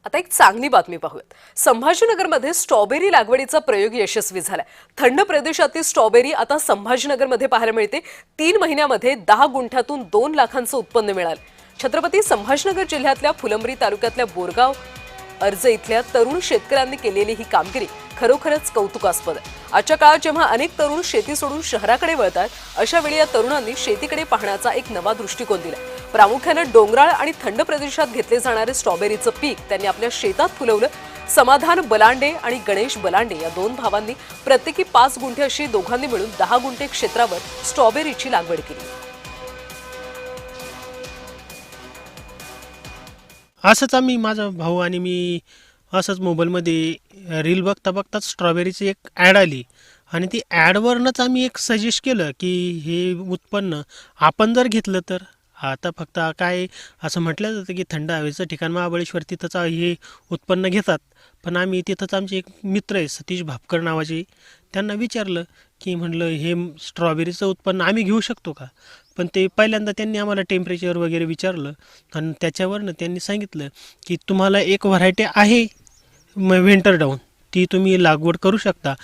आता एक चांगली बातमी पाहूयात। संभाजीनगरमध्ये स्ट्रॉबेरी लागवडीचा प्रयोग यशस्वी झालाय। थंड प्रदेशातील स्ट्रॉबेरी आता संभाजीनगरमध्ये पाहायला मिळते। 3 महिन्यामध्ये 10 गुंठ्यातून 2 लाखांचं उत्पन्न मिळालं। छत्रपती संभाजीनगर जिल्ह्यातल्या फुलंब्री तालुक्यातल्या बोरगाव अर्ज इथल्या तरुण शेतकऱ्यांनी केलेली ही कामगिरी खरोखरच कौतुकास्पद आहे। आजच्या काळात जेव्हा अनेक तरुण शेती सोडून शहराकडे वळतात, अशा वेळी या तरुणांनी शेतीकडे पाहण्याचा एक नवा दृष्टिकोन दिला। प्रामुख्याने डोंगराळ आणि थंड प्रदेशात घेतले जाणारे स्ट्रॉबेरीचं पीक त्यांनी आपल्या शेतात फुलवलं। समाधान बलांडे आणि गणेश बलांडे या 2 भावांनी प्रत्येकी 5 गुंठे अशी दोघांनी मिळून 10 गुंठे क्षेत्रावर स्ट्रॉबेरीची लागवड केली। असंच आम्ही माझा भाऊ आणि मी असंच मोबाईलमध्ये रील बघता बघताच स्ट्रॉबेरीची एक ॲड आली आणि ती ॲडवरनंच आम्ही एक सजेस्ट केलं की हे उत्पन्न आपण जर घेतलं तर आता फक्त काय असं म्हटलं जातं की थंड हवेचं ठिकाण महाबळेश्वर तिथंच हे उत्पन्न घेतात, पण आम्ही तिथंच आमचे एक मित्र आहे सतीश भापकर नावाचे, त्यांना विचारलं की म्हटलं हे स्ट्रॉबेरीचं उत्पन्न आम्ही घेऊ शकतो का? पण ते पहिल्यांदा त्यांनी आम्हाला टेम्परेचर वगैरे विचारलं आणि त्याच्यावरनं त्यांनी सांगितलं की तुम्हाला एक व्हरायटी आहे विंटर डाऊन, ती तुम्ही लागवड करू शकता।